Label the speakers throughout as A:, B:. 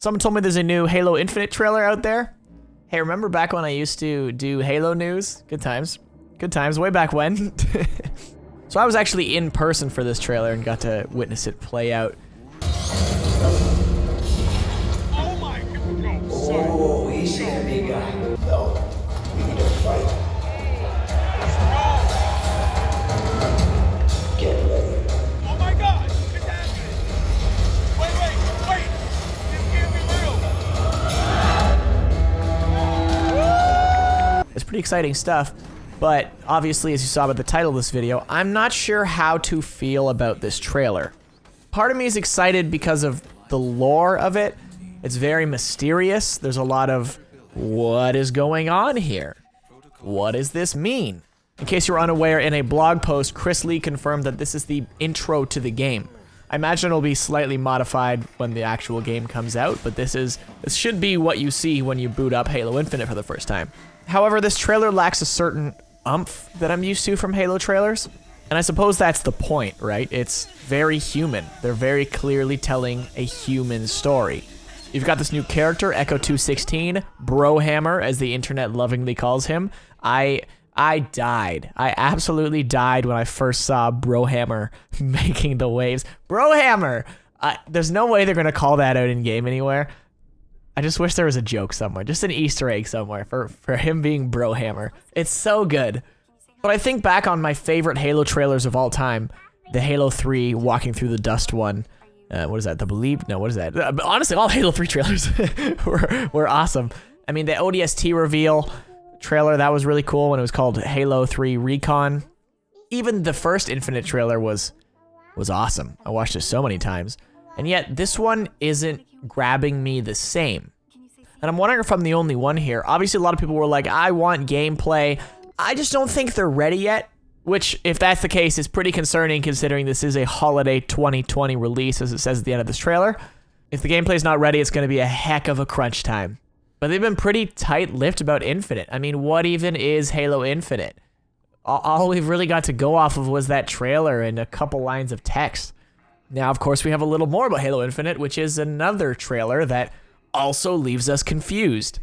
A: Someone told me there's a new Halo Infinite trailer out there. Hey, remember back when I used to do Halo news? Good times. Good times, way back when. So I was actually in person for this trailer and got to witness it play out.
B: Oh my God!
C: Oh, easy there, big guy. No, we need to fight. Get ready.
B: Oh my God! It's happening! Wait! This can't be real!
A: It's pretty exciting stuff, but obviously, as you saw by the title of this video, I'm not sure how to feel about this trailer. Part of me is excited because of the lore of it. It's very mysterious. There's a lot of, what is going on here? What does this mean? In case you're unaware, in a blog post, Chris Lee confirmed that this is the intro to the game. I imagine it'll be slightly modified when the actual game comes out, but this should be what you see when you boot up Halo Infinite for the first time. However, this trailer lacks a certain umph that I'm used to from Halo trailers, and I suppose that's the point, right? It's very human. They're very clearly telling a human story. You've got this new character, Echo 216, Brohamer, as the internet lovingly calls him. I died. I absolutely died when I first saw Brohamer making the waves. Brohamer! There's no way they're gonna call that out in game anywhere. I just wish there was a joke somewhere, just an Easter egg somewhere for him being Brohamer. It's so good. But I think back on my favorite Halo trailers of all time, the Halo 3 walking through the dust one. What is that? The Believe? No, what is that? Honestly, all Halo 3 trailers were awesome. I mean, the ODST reveal trailer, that was really cool when it was called Halo 3 Recon. Even the first Infinite trailer was awesome. I watched it so many times. And yet, this one isn't grabbing me the same. And I'm wondering if I'm the only one here. Obviously, a lot of people were like, I want gameplay. I just don't think they're ready yet. Which, if that's the case, is pretty concerning considering this is a holiday 2020 release, as it says at the end of this trailer. If the gameplay's not ready, it's going to be a heck of a crunch time. But they've been pretty tight-lipped about Infinite. I mean, what even is Halo Infinite? All we've really got to go off of was that trailer and a couple lines of text. Now, of course, we have a little more about Halo Infinite, which is another trailer that also leaves us confused.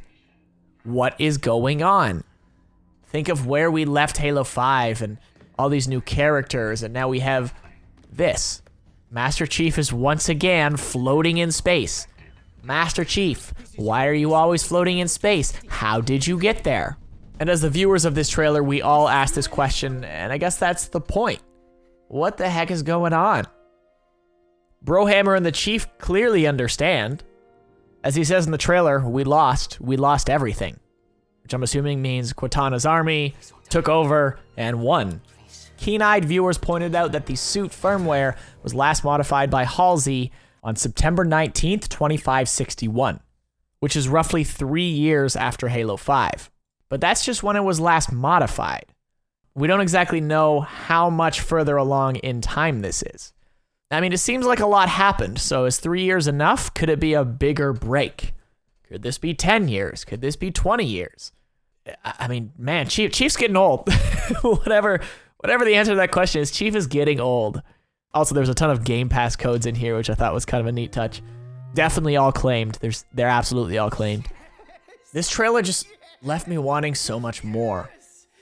A: What is going on? Think of where we left Halo 5 and all these new characters, and now we have this. Master Chief is once again floating in space. Master Chief, why are you always floating in space? How did you get there? And as the viewers of this trailer, we all ask this question, and I guess that's the point. What the heck is going on? Brohamer and the Chief clearly understand. As he says in the trailer, we lost everything. Which I'm assuming means Cortana's army took over and won. Keen-eyed viewers pointed out that the suit firmware was last modified by Halsey on September 19th, 2561, which is roughly 3 years after Halo 5. But that's just when it was last modified. We don't exactly know how much further along in time this is. I mean, it seems like a lot happened, so is 3 years enough? Could it be a bigger break? Could this be 10 years? Could this be 20 years? I mean, man, Chief's getting old. Whatever the answer to that question is, Chief is getting old. Also, there's a ton of Game Pass codes in here, which I thought was kind of a neat touch. Definitely all claimed. They're absolutely all claimed. This trailer just left me wanting so much more.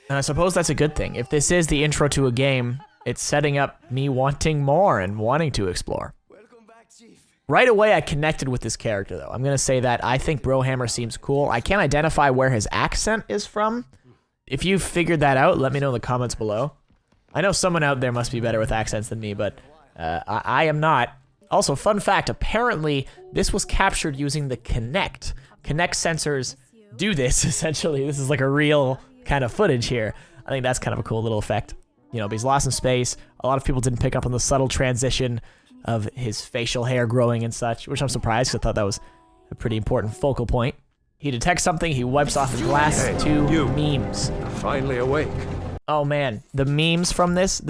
A: And I suppose that's a good thing. If this is the intro to a game, it's setting up me wanting more and wanting to explore. Right away, I connected with this character, though. I'm going to say that I think Brohamer seems cool. I can't identify where his accent is from. If you've figured that out, let me know in the comments below. I know someone out there must be better with accents than me, but I am not. Also, fun fact, apparently, this was captured using the Kinect. Kinect sensors do this, essentially. This is like a real kind of footage here. I think that's kind of a cool little effect. You know, but he's lost in space. A lot of people didn't pick up on the subtle transition of his facial hair growing and such, which I'm surprised because I thought that was a pretty important focal point. He detects something, he wipes off his glass. Two memes.
D: Finally awake.
A: Oh man, the memes from this,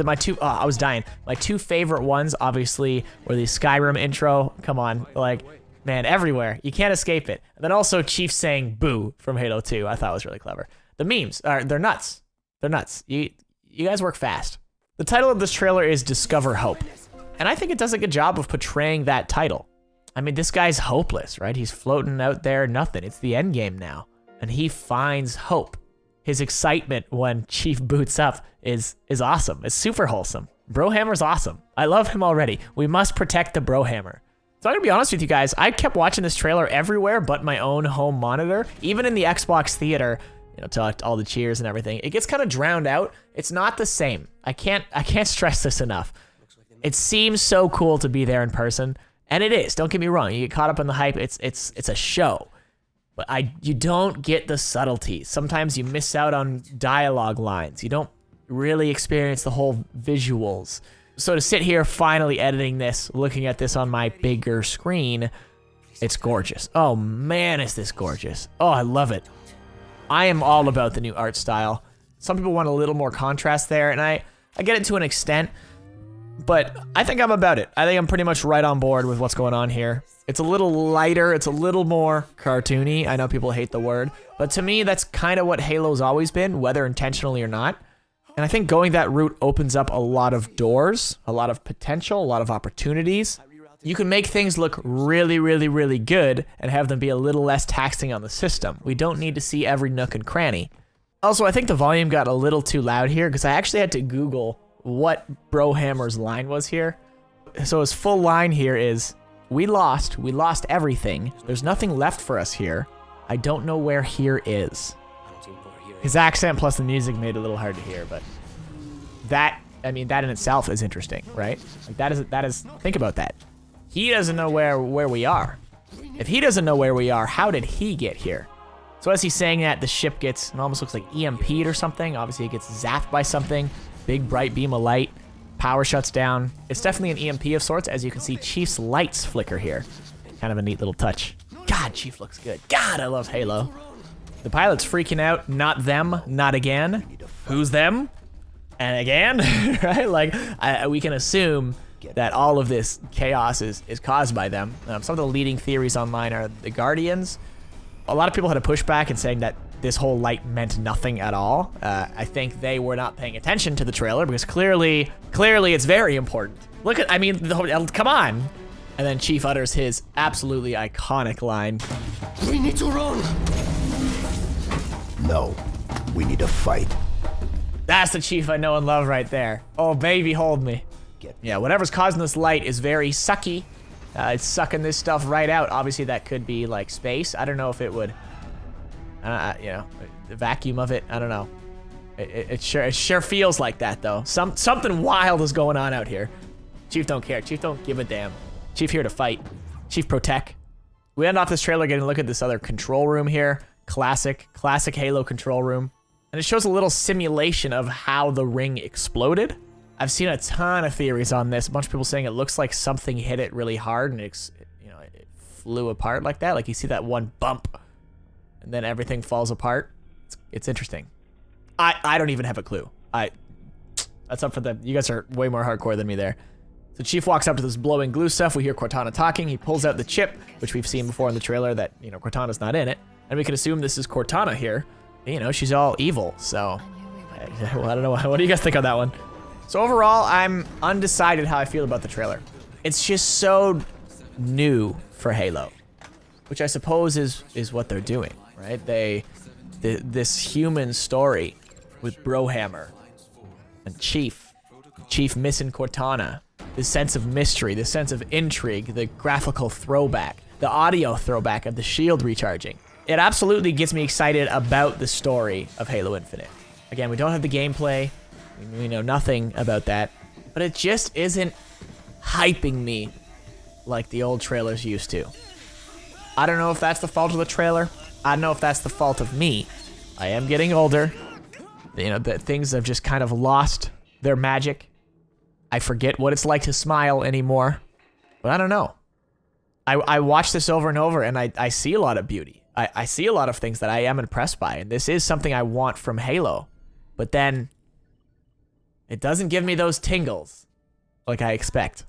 A: I was dying. My two favorite ones, obviously, were the Skyrim intro. Come on, like, man, everywhere. You can't escape it. And then also Chief saying boo from Halo 2. I thought was really clever. The memes, they're nuts. They're nuts. You guys work fast. The title of this trailer is Discover Hope. And I think it does a good job of portraying that title. I mean, this guy's hopeless, right? He's floating out there, nothing. It's the end game now. And he finds hope. His excitement when Chief boots up is awesome. It's super wholesome. Brohamer's awesome. I love him already. We must protect the Brohamer. So I'm gonna be honest with you guys, I kept watching this trailer everywhere but my own home monitor. Even in the Xbox theater, you know, to all the cheers and everything, it gets kind of drowned out. It's not the same. I can't stress this enough. It seems so cool to be there in person, and it is. Don't get me wrong. You get caught up in the hype. It's a show, but you don't get the subtleties. Sometimes you miss out on dialogue lines. You don't really experience the whole visuals. So to sit here finally editing this, looking at this on my bigger screen, it's gorgeous. Oh man, is this gorgeous. Oh, I love it. I am all about the new art style. Some people want a little more contrast there, and I get it to an extent, but I think I'm about it. I think I'm pretty much right on board with what's going on here. It's a little lighter, it's a little more cartoony. I know people hate the word, but to me, that's kind of what Halo's always been, whether intentionally or not. And I think going that route opens up a lot of doors, a lot of potential, a lot of opportunities. You can make things look really, really, really good and have them be a little less taxing on the system. We don't need to see every nook and cranny. Also, I think the volume got a little too loud here because I actually had to Google what Brohamer's line was here. So his full line here is, we lost everything. There's nothing left for us here. I don't know where here is. His accent plus the music made it a little hard to hear, but that in itself is interesting, right? Like that is, think about that. He doesn't know where we are. If he doesn't know where we are, how did he get here? So as he's saying that, the ship gets, it almost looks like EMP'd or something. Obviously it gets zapped by something. Big bright beam of light. Power shuts down. It's definitely an EMP of sorts. As you can see, Chief's lights flicker here. Kind of a neat little touch. God, Chief looks good. God, I love Halo. The pilot's freaking out. Not them, not again. Who's them? And again, right? Like, we can assume that all of this chaos is caused by them. Some of the leading theories online are the Guardians. A lot of people had a pushback in saying that this whole light meant nothing at all. I think they were not paying attention to the trailer because clearly it's very important. Look at, I mean, come on. And then Chief utters his absolutely iconic line.
C: We need to run. No, we need to fight.
A: That's the Chief I know and love right there. Oh, baby, hold me. Yeah, whatever's causing this light is very sucky. It's sucking this stuff right out. Obviously, that could be like space. I don't know if it would, you know, the vacuum of it. I don't know. It sure feels like that though. Something wild is going on out here. Chief don't care. Chief don't give a damn. Chief here to fight. Chief protect. We end off this trailer getting a look at this other control room here. Classic Halo control room. And it shows a little simulation of how the ring exploded. I've seen a ton of theories on this. A bunch of people saying it looks like something hit it really hard and it flew apart like that. Like you see that one bump and then everything falls apart. It's interesting. I don't even have a clue. That's up for them. You guys are way more hardcore than me there. So Chief walks up to this blowing glue stuff. We hear Cortana talking. He pulls out the chip, which we've seen before in the trailer that, you know, Cortana's not in it. And we can assume this is Cortana here. You know, she's all evil, so I don't know. What do you guys think on that one? So overall, I'm undecided how I feel about the trailer. It's just so new for Halo, which I suppose is what they're doing, right? This human story with Brohamer and Chief missing Cortana, this sense of mystery, this sense of intrigue, the graphical throwback, the audio throwback of the shield recharging. It absolutely gets me excited about the story of Halo Infinite. Again, we don't have the gameplay. We know nothing about that, but it just isn't hyping me like the old trailers used to. I don't know if that's the fault of the trailer. I don't know if that's the fault of me. I am getting older. You know, that things have just kind of lost their magic. I forget what it's like to smile anymore, but I don't know. I watch this over and over and I see a lot of beauty. I see a lot of things that I am impressed by, and this is something I want from Halo, but then it doesn't give me those tingles like I expect.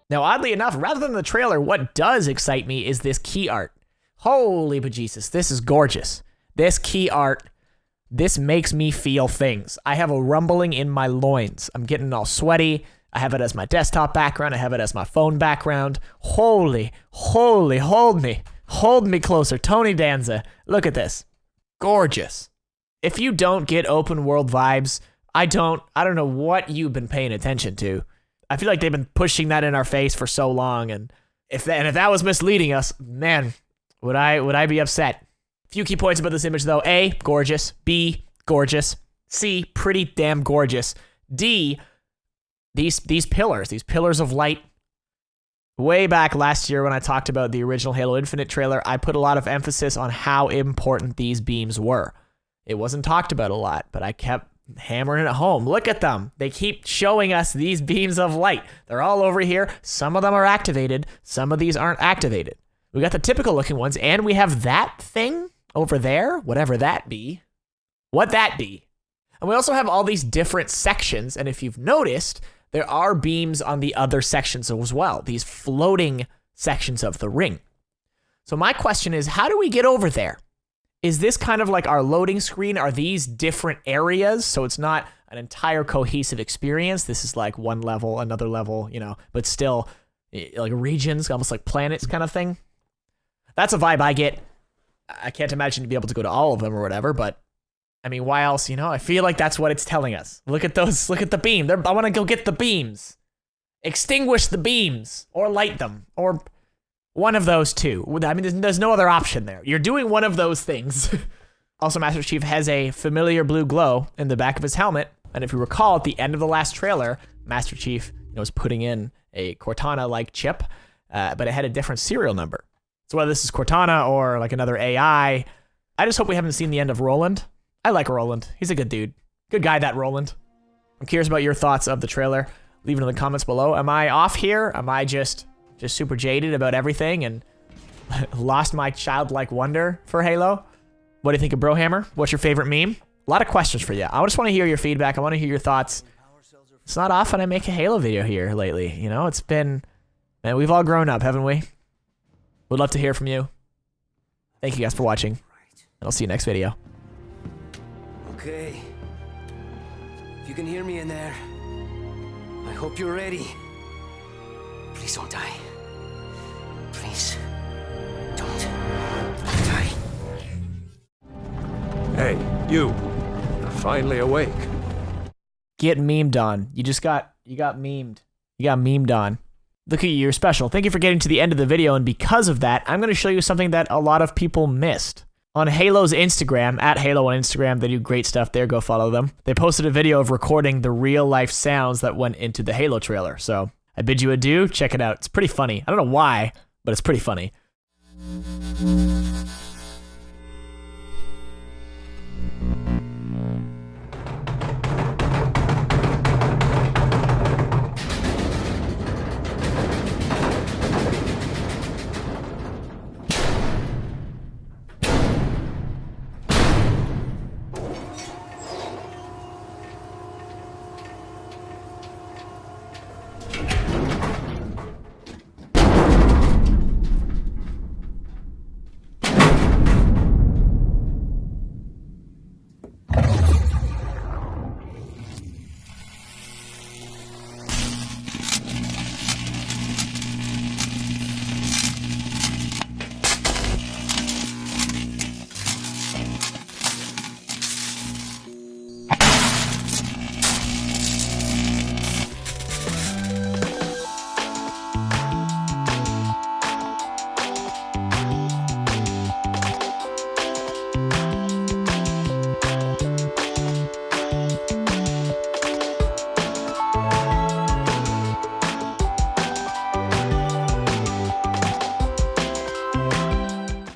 A: Now, oddly enough, rather than the trailer, what does excite me is this key art. Holy bejesus, this is gorgeous. This key art, this makes me feel things. I have a rumbling in my loins. I'm getting all sweaty. I have it as my desktop background. I have it as my phone background. Holy, hold me. Hold me closer. Tony Danza, look at this. Gorgeous. If you don't get open world vibes, I don't know what you've been paying attention to. I feel like they've been pushing that in our face for so long, and if that was misleading us, man, would I be upset? Few key points about this image though. A, gorgeous. B, gorgeous. C, pretty damn gorgeous. D, these pillars of light. Way back last year when I talked about the original Halo Infinite trailer, I put a lot of emphasis on how important these beams were. It wasn't talked about a lot, but I kept hammering it home. Look at them. They keep showing us these beams of light. They're all over here. Some of them are activated. Some of these aren't activated. We got the typical looking ones, and we have that thing over there, whatever that be. What that be? And we also have all these different sections, and if you've noticed, there are beams on the other sections as well, these floating sections of the ring. So my question is, how do we get over there? Is this kind of like our loading screen? Are these different areas? So it's not an entire cohesive experience. This is like one level, another level, but still like regions, almost like planets kind of thing. That's a vibe I get. I can't imagine to be able to go to all of them or whatever, but I mean, why else, I feel like that's what it's telling us. Look at those, look at the beam. I want to go get the beams. Extinguish the beams or light them or one of those two. I mean, there's no other option there. You're doing one of those things. Also, Master Chief has a familiar blue glow in the back of his helmet. And if you recall, at the end of the last trailer, Master Chief was putting in a Cortana-like chip, but it had a different serial number. So whether this is Cortana or like another AI, I just hope we haven't seen the end of Roland. I like Roland. He's a good dude. Good guy, that Roland. I'm curious about your thoughts of the trailer. Leave it in the comments below. Am I off here? Am I just super jaded about everything and lost my childlike wonder for Halo? What do you think of Brohamer? What's your favorite meme? A lot of questions for you. I just want to hear your feedback. I want to hear your thoughts. It's not often I make a Halo video here lately. It's been, man, we've all grown up, haven't we? Would love to hear from you. Thank you guys for watching, and I'll see you next video.
C: Okay. If you can hear me in there, I hope you're ready. Please don't die. Please don't die.
D: Hey, you. You're finally awake.
A: Get memed on. You got memed. You got memed on. Look at you, you're special. Thank you for getting to the end of the video, and because of that, I'm going to show you something that a lot of people missed. On Halo's Instagram, at Halo on Instagram, they do great stuff there. Go follow them. They posted a video of recording the real-life sounds that went into the Halo trailer. So I bid you adieu. Check it out. It's pretty funny. I don't know why, but it's pretty funny.